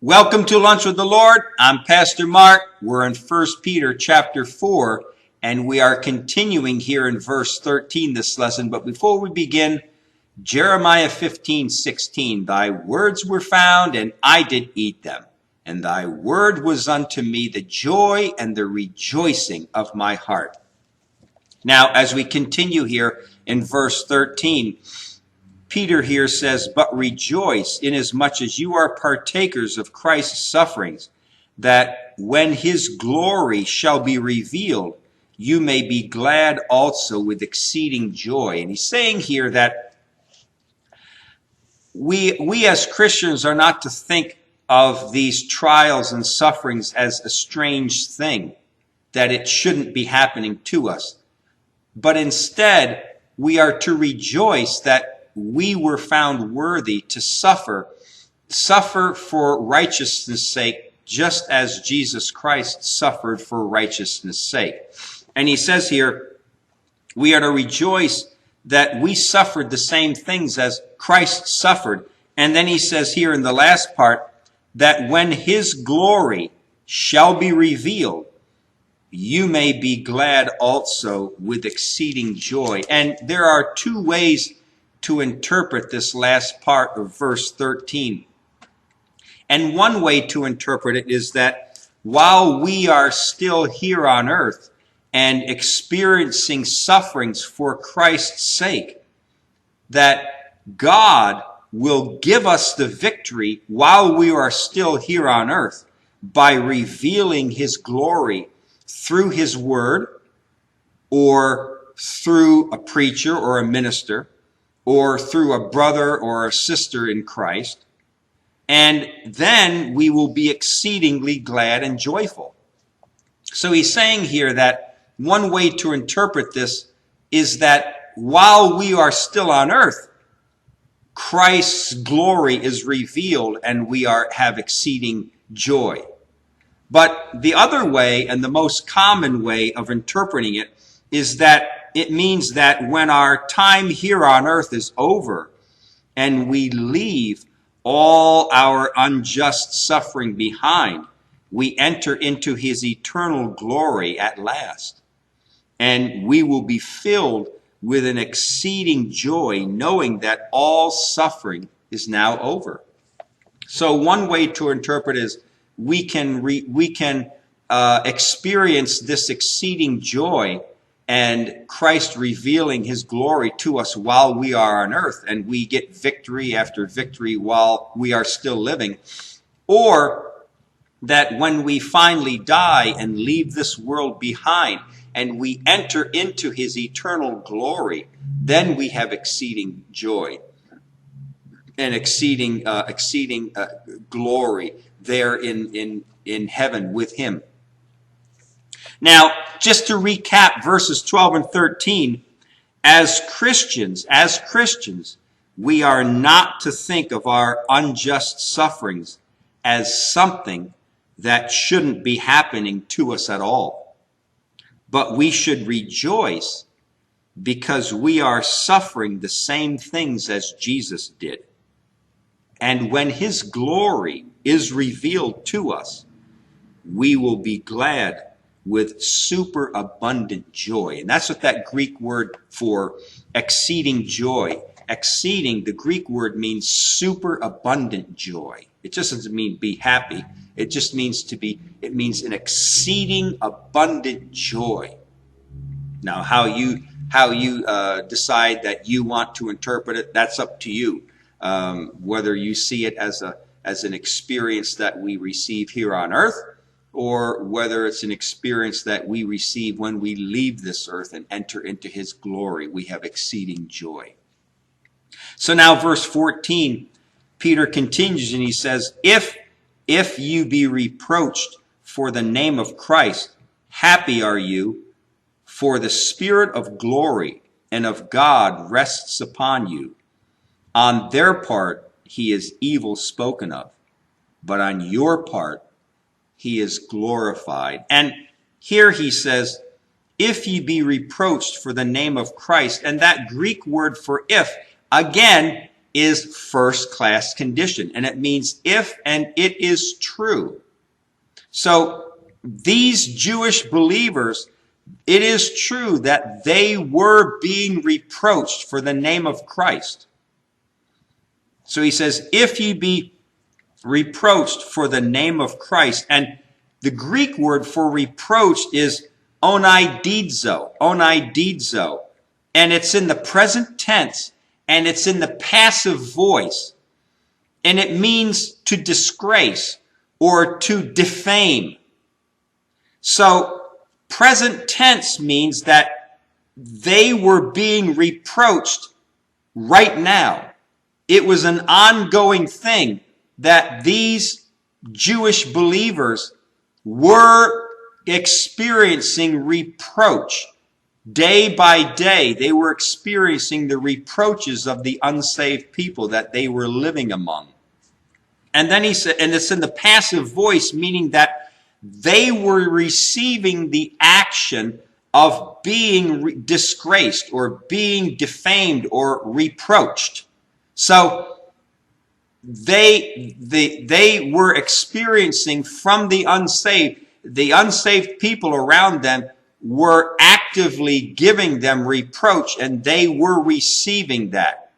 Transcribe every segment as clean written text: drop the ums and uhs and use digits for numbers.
Welcome to Lunch with the Lord. I'm Pastor Mark. We're in 1 Peter chapter 4, and we are continuing here in verse 13 this lesson. But before we begin, Jeremiah 15:16, Thy words were found, and I did eat them, and thy word was unto me the joy and the rejoicing of my heart. Now, as we continue here in verse 13, Peter here says, But rejoice, inasmuch as you are partakers of Christ's sufferings, that when his glory shall be revealed, you may be glad also with exceeding joy. And he's saying here that we as Christians are not to think of these trials and sufferings as a strange thing, that it shouldn't be happening to us. But instead, we are to rejoice that we were found worthy to suffer for righteousness' sake, just as Jesus Christ suffered for righteousness' sake. And he says here, we are to rejoice that we suffered the same things as Christ suffered. And then he says here in the last part, that when his glory shall be revealed, you may be glad also with exceeding joy. And there are two ways to interpret this last part of verse 13. And one way to interpret it is that while we are still here on earth and experiencing sufferings for Christ's sake, that God will give us the victory while we are still here on earth by revealing his glory through his word or through a preacher or a minister, or through a brother or a sister in Christ, and then we will be exceedingly glad and joyful. So he's saying here that one way to interpret this is that while we are still on earth, Christ's glory is revealed and we have exceeding joy. But the other way, and the most common way of interpreting it, is that it means that when our time here on earth is over and we leave all our unjust suffering behind, we enter into his eternal glory at last. And we will be filled with an exceeding joy, knowing that all suffering is now over. So one way to interpret is we can experience this exceeding joy and Christ revealing his glory to us while we are on earth, and we get victory after victory while we are still living. Or that when we finally die and leave this world behind and we enter into his eternal glory, then we have exceeding joy and exceeding glory there in heaven with him. Now, just to recap verses 12 and 13, as Christians, we are not to think of our unjust sufferings as something that shouldn't be happening to us at all. But we should rejoice because we are suffering the same things as Jesus did. And when his glory is revealed to us, we will be glad with super abundant joy. And that's what that Greek word for exceeding joy. Exceeding, the Greek word means super abundant joy. It just doesn't mean be happy. It just means it means an exceeding abundant joy. Now, how you decide that you want to interpret it, that's up to you. Whether you see it as an experience that we receive here on earth, or whether it's an experience that we receive when we leave this earth and enter into his glory, we have exceeding joy. So now verse 14, Peter continues and he says, If you be reproached for the name of Christ, happy are you, for the Spirit of glory and of God rests upon you. On their part he is evil spoken of, but on your part he is glorified. And here he says, if ye be reproached for the name of Christ. And that Greek word for if, again, is first-class condition. And it means if and it is true. So these Jewish believers, it is true that they were being reproached for the name of Christ. So he says, if ye be reproached for the name of Christ. And the Greek word for reproached is oneidizo, oneidizo. And it's in the present tense, and it's in the passive voice. And it means to disgrace or to defame. So present tense means that they were being reproached right now. It was an ongoing thing that these Jewish believers were experiencing reproach. Day by day, they were experiencing the reproaches of the unsaved people that they were living among. And then he said, and it's in the passive voice, meaning that they were receiving the action of being disgraced or being defamed or reproached. So they were experiencing from the unsaved people around them were actively giving them reproach, and they were receiving that.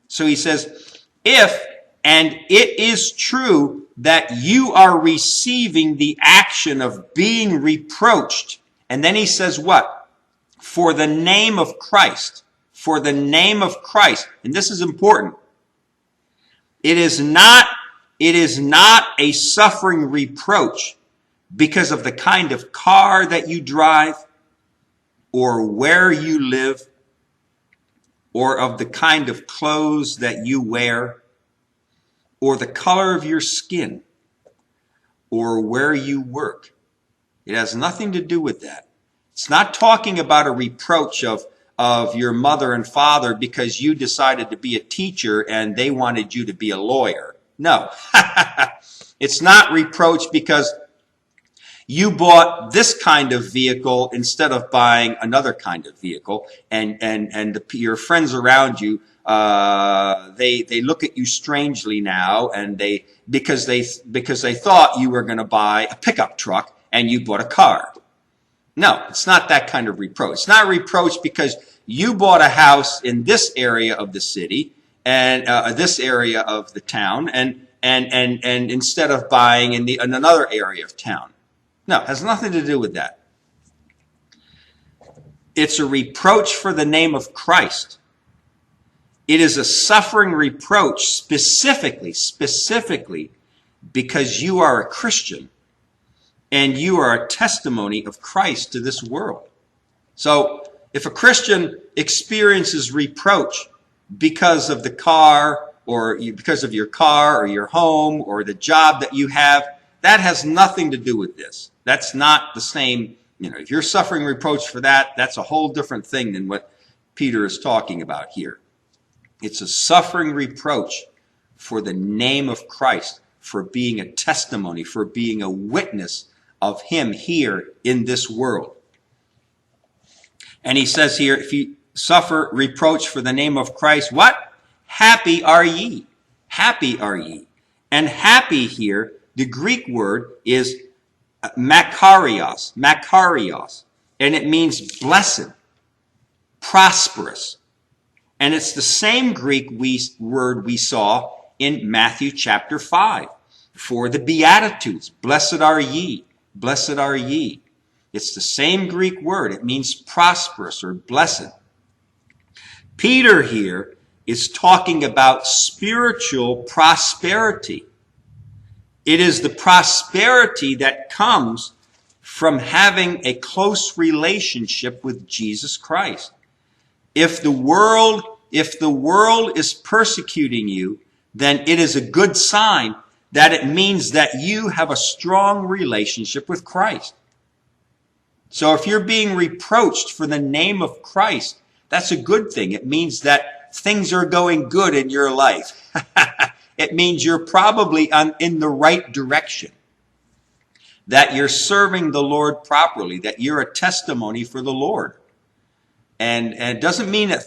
So he says, if and it is true that you are receiving the action of being reproached, and then he says what? For the name of Christ. For the name of Christ. And this is important. It is not a suffering reproach because of the kind of car that you drive, or where you live, or of the kind of clothes that you wear, or the color of your skin, or where you work. It has nothing to do with that. It's not talking about a reproach of your mother and father because you decided to be a teacher and they wanted you to be a lawyer. No. It's not reproach because you bought this kind of vehicle instead of buying another kind of vehicle, and your friends around you, they look at you strangely now, and because they thought you were going to buy a pickup truck and you bought a car. No, it's not that kind of reproach. It's not reproach because you bought a house in this area of the city and this area of the town, and instead of buying in another area of town. No, it has nothing to do with that. It's a reproach for the name of Christ. It is a suffering reproach specifically because you are a Christian and you are a testimony of Christ to this world. So if a Christian experiences reproach because of the car, or because of your car or your home or the job that you have, that has nothing to do with this. That's not the same. If you're suffering reproach for that, that's a whole different thing than what Peter is talking about here. It's a suffering reproach for the name of Christ, for being a testimony, for being a witness of him here in this world. And he says here, if you suffer reproach for the name of Christ, what? Happy are ye. Happy are ye. And happy here, the Greek word is makarios, and it means blessed, prosperous. And it's the same Greek word we saw in Matthew chapter 5 for the Beatitudes. Blessed are ye, blessed are ye. It's the same Greek word. It means prosperous or blessed. Peter here is talking about spiritual prosperity. It is the prosperity that comes from having a close relationship with Jesus Christ. If the world is persecuting you, then it is a good sign that it means that you have a strong relationship with Christ. So if you're being reproached for the name of Christ, that's a good thing. It means that things are going good in your life. It means you're probably in the right direction, that you're serving the Lord properly, that you're a testimony for the Lord. And it doesn't mean that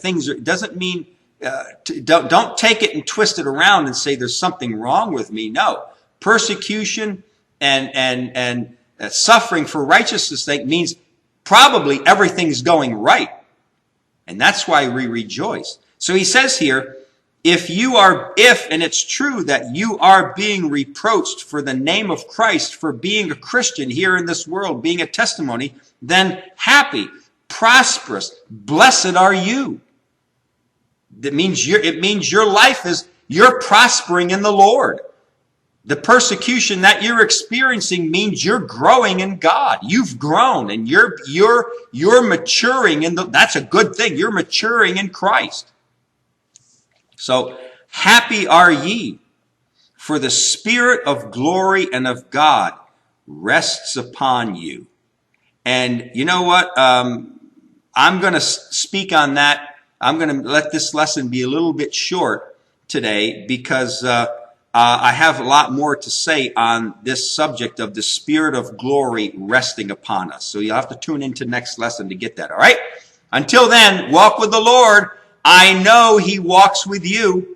Don't take it and twist it around and say there's something wrong with me. No, persecution and suffering for righteousness' sake means probably everything's going right, and that's why we rejoice. So he says here, if and it's true that you are being reproached for the name of Christ for being a Christian here in this world, being a testimony, then happy, prosperous, blessed are you. It means your life is, you're prospering in the Lord. The persecution that you're experiencing means you're growing in God. You've grown and you're maturing that's a good thing. You're maturing in Christ. So happy are ye, for the Spirit of glory and of God rests upon you. And you know what? I'm going to speak on that. I'm going to let this lesson be a little bit short today because I have a lot more to say on this subject of the Spirit of glory resting upon us. So you'll have to tune into next lesson to get that, all right? Until then, walk with the Lord. I know He walks with you.